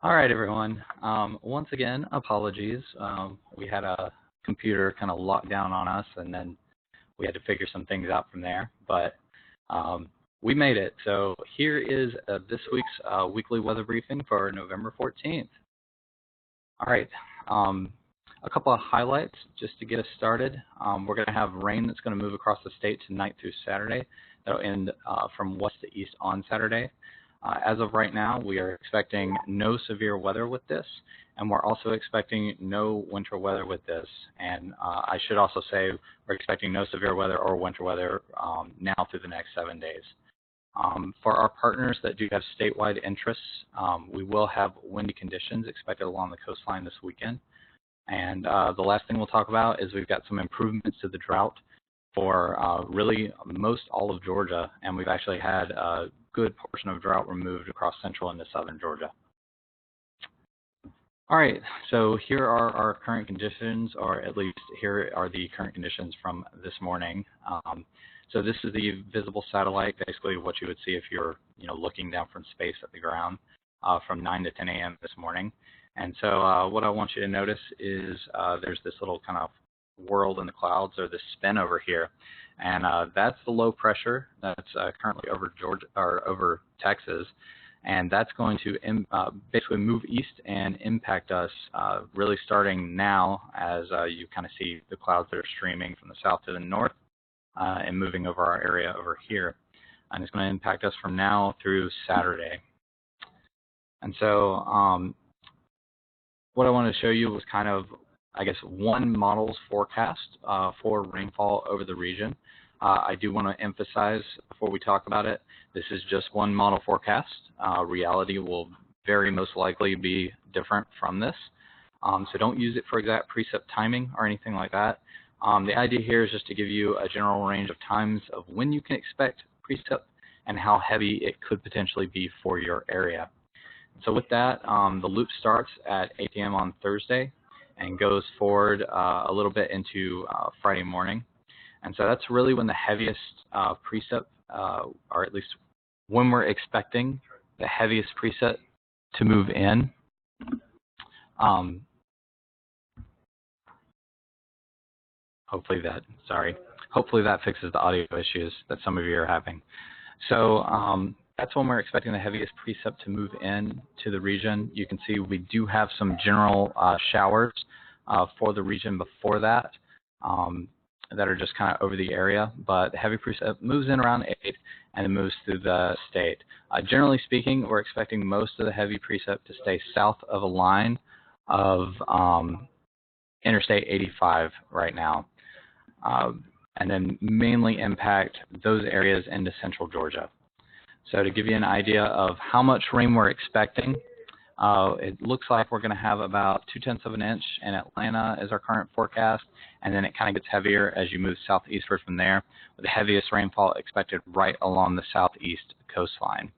All right, everyone. Once again, apologies. We had a computer kind of locked down on us, and then we had to figure some things out from there. But we made it. So here is this week's weekly weather briefing for November 14th. All right. A couple of highlights just to get us started. We're going to have rain that's going to move across the state tonight through Saturday. That'll end from west to east on Saturday. As of right now, we are expecting no severe weather with this, and we're also expecting no winter weather with this. And I should also say we're expecting no severe weather or winter weather now through the next 7 days. For our partners that do have statewide interests, we will have windy conditions expected along the coastline this weekend. And the last thing we'll talk about is we've got some improvements to the drought for really most all of Georgia, and we've actually had a good portion of drought removed across central into southern Georgia. All right, so here are our current conditions, or at least here are the current conditions from this morning. So this is the visible satellite, basically what you would see if you're looking down from space at the ground from 9 to 10 a.m. this morning. And so what I want you to notice is there's this little kind of world in the clouds, or this spin over here, and that's the low pressure that's currently over Georgia or over Texas, and that's going to basically move east and impact us really starting now as you kind of see the clouds that are streaming from the south to the north and moving over our area over here, and it's going to impact us from now through Saturday. And so what I wanted to show you was kind of, I guess, one model's forecast for rainfall over the region. I do want to emphasize before we talk about it, this is just one model forecast. Reality will very most likely be different from this. So don't use it for exact precip timing or anything like that. The idea here is just to give you a general range of times of when you can expect precip and how heavy it could potentially be for your area. So with that, the loop starts at 8 a.m. on Thursday and goes forward a little bit into Friday morning. And so that's really when the heaviest precip, or at least when we're expecting the heaviest precip to move in. Hopefully that fixes the audio issues that some of you are having. So that's when we're expecting the heaviest precip to move in to the region. You can see we do have some general showers for the region before that that are just kind of over the area, but the heavy precip moves in around 8 and it moves through the state. Generally speaking, we're expecting most of the heavy precip to stay south of a line of Interstate 85 right now, and then mainly impact those areas into central Georgia. So to give you an idea of how much rain we're expecting, it looks like we're going to have about 0.2 of an inch in Atlanta as our current forecast, and then it kind of gets heavier as you move southeastward from there, with the heaviest rainfall expected right along the southeast coastline.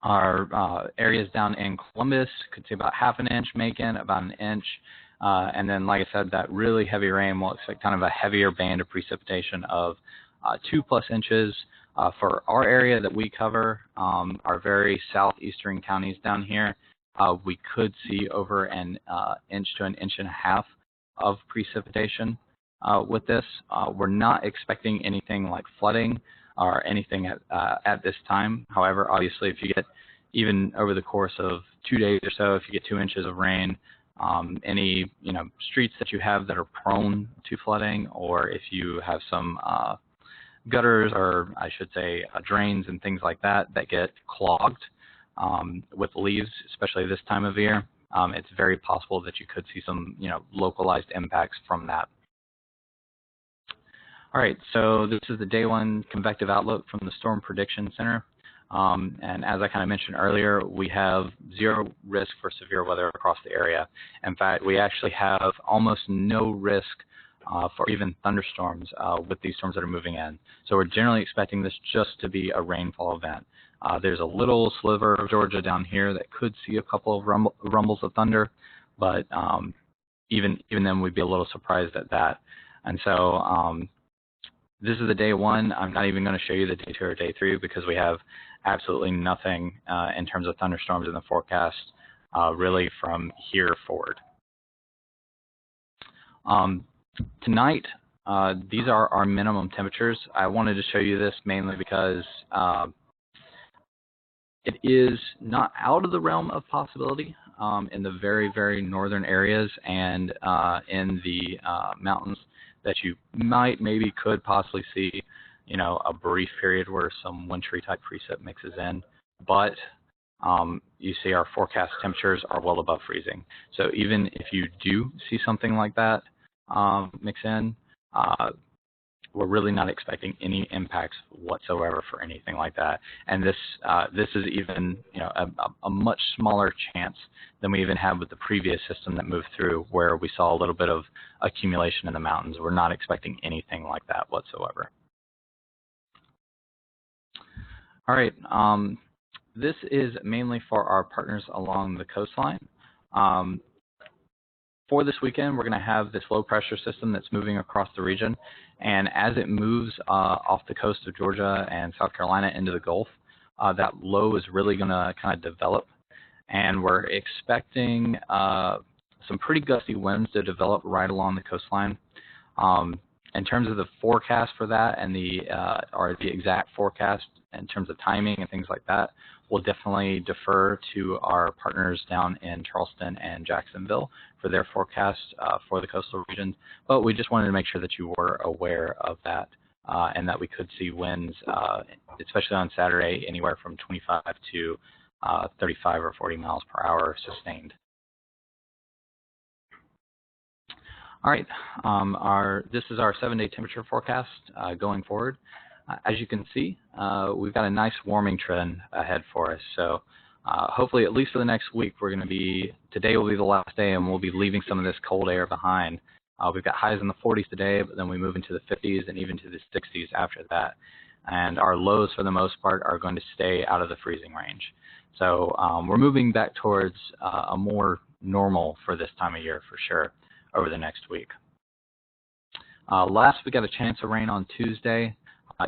Our areas down in Columbus could see about 0.5 inch, Macon about 1 inch, and then, like I said, that really heavy rain will expect kind of a heavier band of precipitation of 2+ inches. For our area that we cover, our very southeastern counties down here, we could see over 1 inch to 1.5 inches of precipitation with this. We're not expecting anything like flooding or anything at this time. However, obviously, if you get even over the course of 2 days or so, if you get 2 inches of rain, any streets that you have that are prone to flooding, or if you have some gutters, or I should say drains and things like that get clogged with leaves, especially this time of year, it's very possible that you could see some localized impacts from that. All right, so this is the day one convective outlook from the Storm Prediction Center. And as I kind of mentioned earlier, we have zero risk for severe weather across the area. In fact, we actually have almost no risk for even thunderstorms with these storms that are moving in. So we're generally expecting this just to be a rainfall event. There's a little sliver of Georgia down here that could see a couple of rumbles of thunder, but even then we'd be a little surprised at that. And so this is the day one. I'm not even going to show you the day 2 or day 3 because we have absolutely nothing in terms of thunderstorms in the forecast really from here forward. Tonight, these are our minimum temperatures. I wanted to show you this mainly because it is not out of the realm of possibility in the very, very northern areas and in the mountains that you maybe could possibly see, a brief period where some wintry type precip mixes in. But you see our forecast temperatures are well above freezing. So even if you do see something like that mix in, we're really not expecting any impacts whatsoever for anything like that. And this is even a much smaller chance than we even had with the previous system that moved through, where we saw a little bit of accumulation in the mountains. We're not expecting anything like that whatsoever. All right, this is mainly for our partners along the coastline. For this weekend, we're going to have this low pressure system that's moving across the region, and as it moves off the coast of Georgia and South Carolina into the Gulf, that low is really going to kind of develop, and we're expecting some pretty gusty winds to develop right along the coastline. In terms of the forecast for that and the exact forecast in terms of timing and things like that, we'll definitely defer to our partners down in Charleston and Jacksonville for their forecast for the coastal regions. But we just wanted to make sure that you were aware of that and that we could see winds, especially on Saturday, anywhere from 25 to 35 or 40 miles per hour sustained. All right, this is our 7-day temperature forecast going forward. As you can see, we've got a nice warming trend ahead for us. So hopefully, at least for the next week, today will be the last day, and we'll be leaving some of this cold air behind. We've got highs in the 40s today, but then we move into the 50s and even to the 60s after that. And our lows, for the most part, are going to stay out of the freezing range. So we're moving back towards a more normal for this time of year for sure over the next week. Last, we got a chance of rain on Tuesday.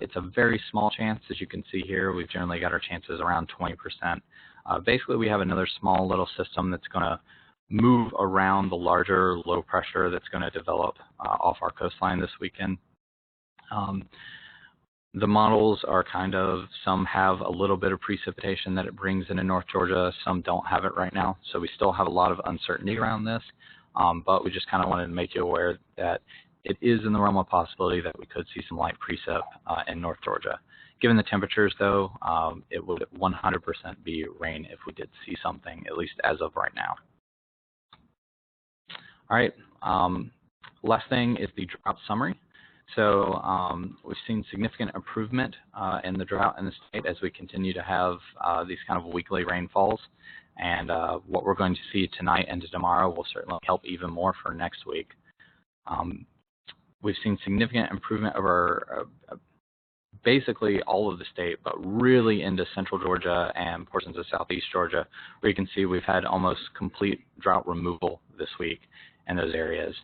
It's a very small chance, as you can see here. We've generally got our chances around 20%. Basically, we have another small little system that's going to move around the larger low pressure that's going to develop off our coastline this weekend. The models are some have a little bit of precipitation that it brings into North Georgia. Some don't have it right now. So we still have a lot of uncertainty around this. But we just kind of wanted to make you aware that it is in the realm of possibility that we could see some light precip in North Georgia. Given the temperatures, though, it would 100% be rain if we did see something, at least as of right now. All right, last thing is the drought summary. So we've seen significant improvement in the drought in the state as we continue to have these kind of weekly rainfalls. And what we're going to see tonight and tomorrow will certainly help even more for next week. We've seen significant improvement over basically all of the state, but really into central Georgia and portions of southeast Georgia, where you can see we've had almost complete drought removal this week in those areas.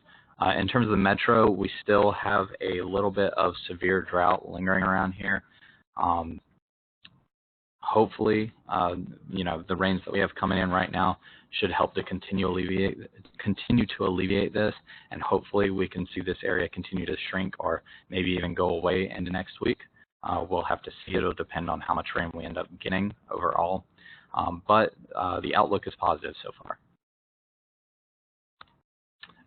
In terms of the metro, we still have a little bit of severe drought lingering around here. Hopefully, the rains that we have coming in right now should help to continue to alleviate this, and hopefully we can see this area continue to shrink or maybe even go away into next week. We'll have to see. It'll depend on how much rain we end up getting overall, but the outlook is positive so far.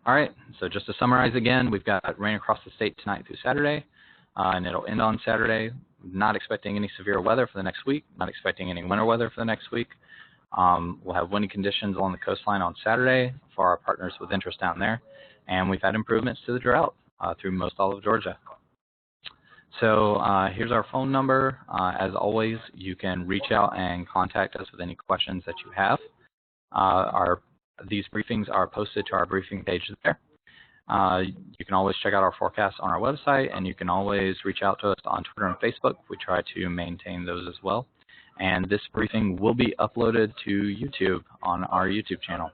All right, so just to summarize again, we've got rain across the state tonight through Saturday, and it'll end on Saturday. Not expecting any severe weather for the next week, not expecting any winter weather for the next week. We'll have windy conditions along the coastline on Saturday for our partners with interest down there, and we've had improvements to the drought through most all of Georgia. So here's our phone number. As always, you can reach out and contact us with any questions that you have. These briefings are posted to our briefing page there. You can always check out our forecasts on our website, and you can always reach out to us on Twitter and Facebook. We try to maintain those as well. And this briefing will be uploaded to YouTube on our YouTube channel.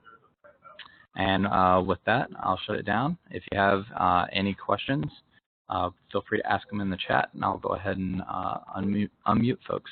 And with that, I'll shut it down. If you have any questions, feel free to ask them in the chat, and I'll go ahead and unmute folks.